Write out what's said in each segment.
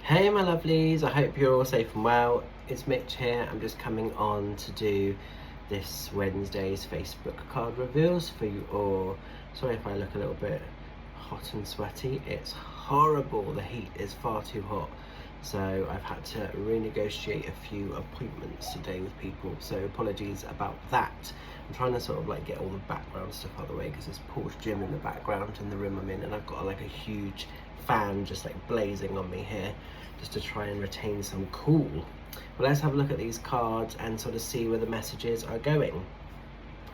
Hey my lovelies, I hope you're all safe and well. It's Mitch here. I'm just coming on to do this Wednesday's Facebook card reveals for you all. Sorry if I look a little bit hot and sweaty. It's horrible. The heat is far too hot. So I've had to renegotiate a few appointments today with people. So apologies about that. I'm trying to sort of like get all the background stuff out of the way because there's Paul's gym in the background in the room I'm in, and I've got like a huge fan just like blazing on me here just to try and retain some cool. But let's have a look at these cards and sort of see where the messages are going.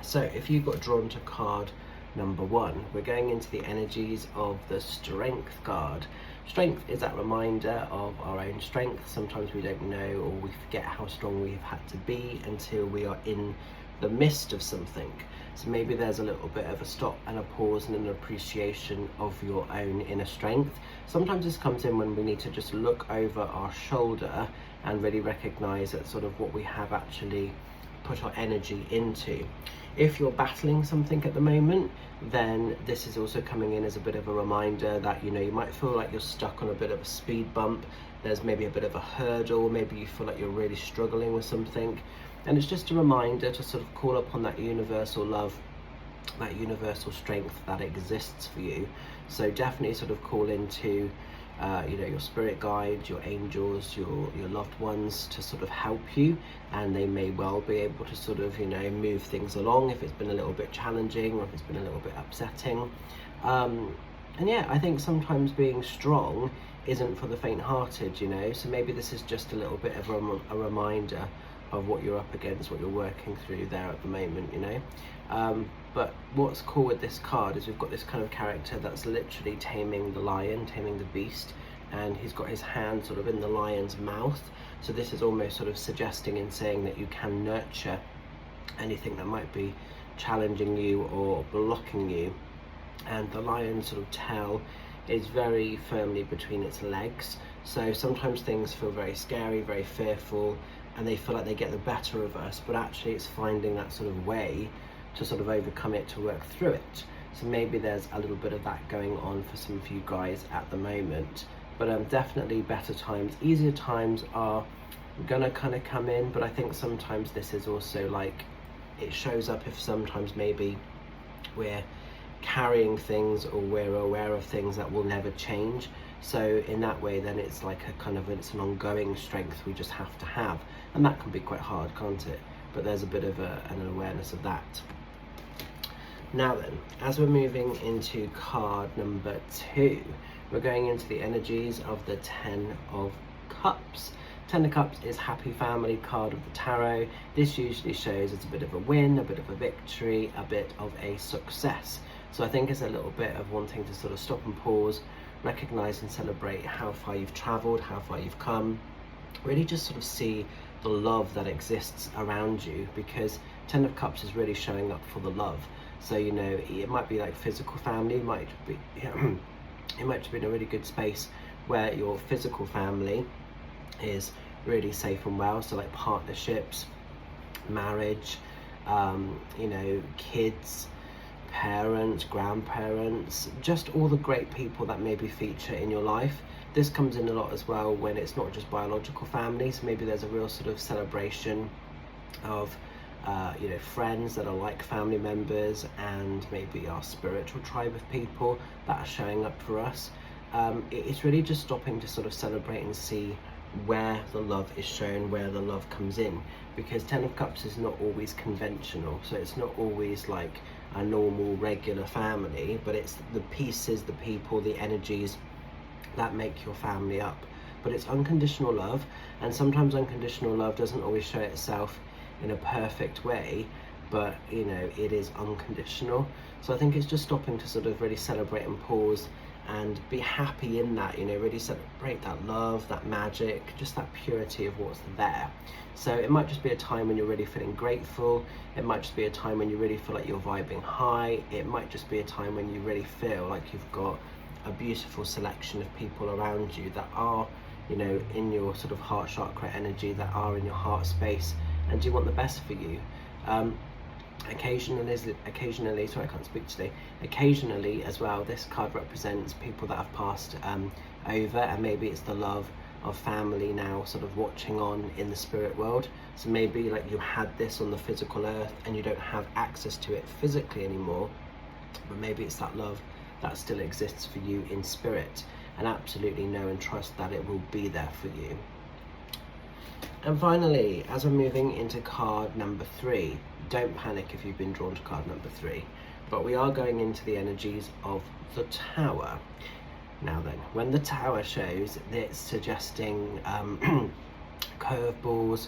So if you got drawn to card number 1, we're going into the energies of the Strength card. Strength is that reminder of our own strength. Sometimes we don't know, or we forget how strong we've had to be until we are in the midst of something. So maybe there's a little bit of a stop and a pause and an appreciation of your own inner strength. Sometimes this comes in when we need to just look over our shoulder and really recognize that sort of what we have actually put our energy into. If you're battling something at the moment, then this is also coming in as a bit of a reminder that, you know, you might feel like you're stuck on a bit of a speed bump. There's maybe a bit of a hurdle, maybe you feel like you're really struggling with something. And it's just a reminder to sort of call upon that universal love, that universal strength that exists for you. So definitely sort of call into you know, your spirit guides, your angels, your loved ones to sort of help you, and they may well be able to sort of, you know, move things along if it's been a little bit challenging or if it's been a little bit upsetting. And yeah, I think sometimes being strong isn't for the faint-hearted, you know, so maybe this is just a little bit of a reminder of what you're up against, what you're working through there at the moment, you know. But what's cool with this card is we've got this kind of character that's literally taming the lion, taming the beast, and he's got his hand sort of in the lion's mouth. So this is almost sort of suggesting and saying that you can nurture anything that might be challenging you or blocking you. And the lion's sort of tail is very firmly between its legs. So sometimes things feel very scary, very fearful, and they feel like they get the better of us, but actually it's finding that sort of way to sort of overcome it, to work through it. So maybe there's a little bit of that going on for some of you guys at the moment. But definitely better times, easier times are gonna kind of come in, but I think sometimes this is also like, it shows up if sometimes maybe we're carrying things or we're aware of things that will never change. So in that way, then it's like a kind of, it's an ongoing strength we just have to have, and that can be quite hard, can't it? But there's a bit of an awareness of that. Now then, as we're moving into card number 2, we're going into the energies of the 10 of Cups. 10 of Cups is Happy Family card of the tarot. This usually shows it's a bit of a win, a bit of a victory, a bit of a success. So I think it's a little bit of wanting to sort of stop and pause, recognize and celebrate how far you've traveled, how far you've come. Really just sort of see the love that exists around you, because 10 of Cups is really showing up for the love. So, you know, it might be like physical family, it might be it might be in a really good space where your physical family is really safe and well. So like partnerships, marriage, you know, kids, parents, grandparents, just all the great people that maybe feature in your life. This comes in a lot as well when it's not just biological families. Maybe there's a real sort of celebration of you know, friends that are like family members, and maybe our spiritual tribe of people that are showing up for us. It's really just stopping to sort of celebrate and see where the love is shown, where the love comes in, because 10 of Cups is not always conventional. So it's not always like a normal regular family, but it's the pieces, the people, the energies that make your family up. But it's unconditional love, and sometimes unconditional love doesn't always show itself in a perfect way, but you know, it is unconditional. So I think it's just stopping to sort of really celebrate and pause and be happy in that, you know, really celebrate that love, that magic, just that purity of what's there. So it might just be a time when you're really feeling grateful. It might just be a time when you really feel like you're vibing high. It might just be a time when you really feel like you've got a beautiful selection of people around you that are, you know, in your sort of heart chakra energy, that are in your heart space and do want the best for you. Occasionally, sorry, I can't speak today. Occasionally as well, this card represents people that have passed over, and maybe it's the love of family now sort of watching on in the spirit world. So maybe like you had this on the physical earth and you don't have access to it physically anymore, but maybe it's that love that still exists for you in spirit, and absolutely know and trust that it will be there for you. And finally, as we're moving into card number 3, don't panic if you've been drawn to card number 3, but we are going into the energies of the Tower. Now then, when the Tower shows, it's suggesting curveballs,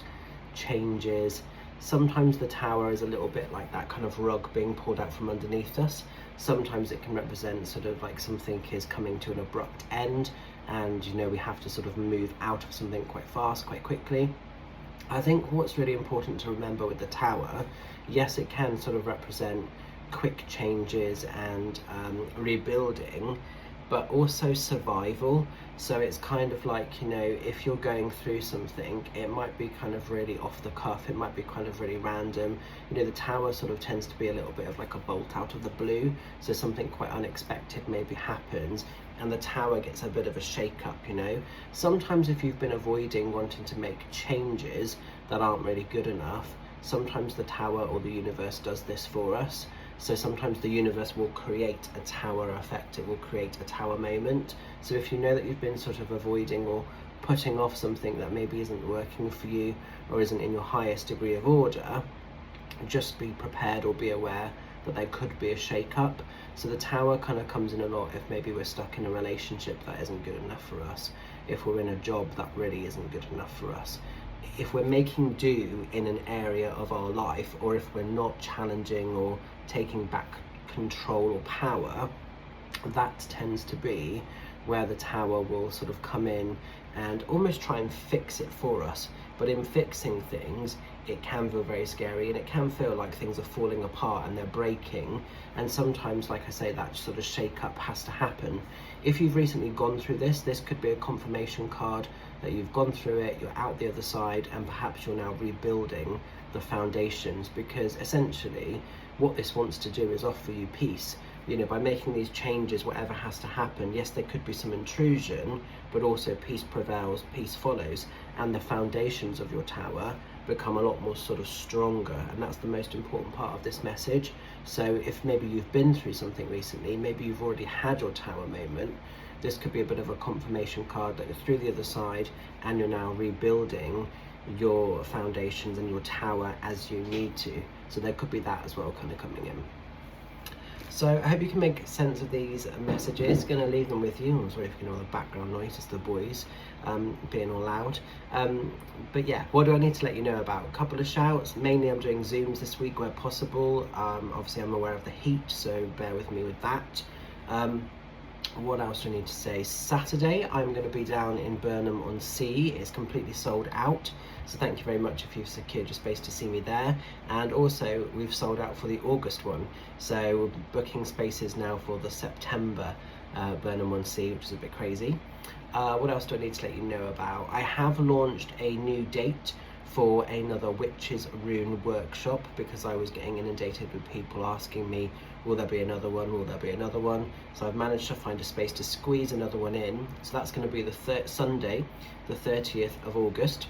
changes. Sometimes the Tower is a little bit like that kind of rug being pulled out from underneath us. Sometimes it can represent sort of like something is coming to an abrupt end, and we have to sort of move out of something quite fast, quite quickly. I think what's really important to remember with the Tower, yes, it can sort of represent quick changes and rebuilding, but also survival. So it's kind of like, if you're going through something, it might be kind of really off the cuff, it might be kind of really random. The Tower sort of tends to be a little bit of like a bolt out of the blue, so something quite unexpected maybe happens, and the Tower gets a bit of a shake up. Sometimes if you've been avoiding wanting to make changes that aren't really good enough, sometimes the Tower or the universe does this for us. So sometimes the universe will create a Tower effect, it will create a Tower moment. So if you know that you've been sort of avoiding or putting off something that maybe isn't working for you or isn't in your highest degree of order, just be prepared or be aware that there could be a shake-up. So the Tower kind of comes in a lot if maybe we're stuck in a relationship that isn't good enough for us, if we're in a job that really isn't good enough for us, if we're making do in an area of our life, or if we're not challenging or taking back control or power. That tends to be where the Tower will sort of come in and almost try and fix it for us. But in fixing things, it can feel very scary, and it can feel like things are falling apart and they're breaking. And sometimes, like I say, that sort of shake-up has to happen. If you've recently gone through this could be a confirmation card that you've gone through it, you're out the other side, and perhaps you're now rebuilding the foundations, because essentially what this wants to do is offer you peace. By making these changes, whatever has to happen, yes, there could be some intrusion, but also peace prevails, peace follows, and the foundations of your Tower become a lot more sort of stronger, and that's the most important part of this message. So if maybe you've been through something recently, maybe you've already had your Tower moment, this could be a bit of a confirmation card that you're through the other side and you're now rebuilding your foundations and your Tower as you need to. So there could be that as well kind of coming in. So I hope you can make sense of these messages. Going to leave them with you. I'm sorry if you can hear all the background noise, it's the boys being all loud. But yeah, what do I need to let you know about? A couple of shouts. Mainly I'm doing Zooms this week where possible. Obviously I'm aware of the heat, so bear with me with that. What else do I need to say? Saturday I'm going to be down in Burnham-on-Sea. It's completely sold out, so thank you very much if you've secured your space to see me there. And also we've sold out for the August one, so we're booking spaces now for the September Burnham-on-Sea, which is a bit crazy. What else do I need to let you know about? I have launched a new date for another Witches Rune workshop, because I was getting inundated with people asking me, will there be another one, will there be another one? So I've managed to find a space to squeeze another one in. So that's going to be the Sunday, the 30th of August.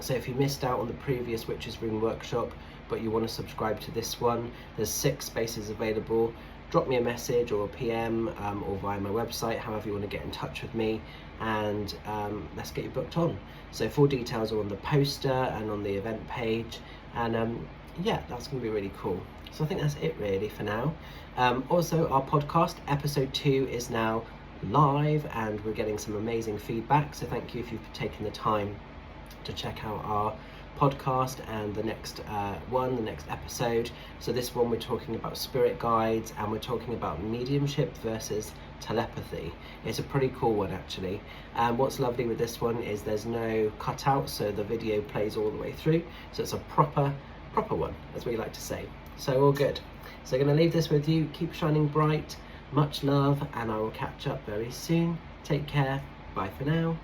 So if you missed out on the previous Witches Rune workshop, but you want to subscribe to this one, there's 6 spaces available. Drop me a message or a PM or via my website, however you want to get in touch with me, and let's get you booked on. So full details are on the poster and on the event page, and yeah, that's going to be really cool. So I think that's it really for now. Also, our podcast episode 2 is now live, and we're getting some amazing feedback, so thank you if you've taken the time to check out our podcast and the next the next episode. So this one we're talking about spirit guides, and we're talking about mediumship versus telepathy. It's a pretty cool one actually, and what's lovely with this one is there's no cutout, so the video plays all the way through, so it's a proper one, as we like to say. So all good. So I'm going to leave this with you. Keep shining bright, much love, and I will catch up very soon. Take care, bye for now.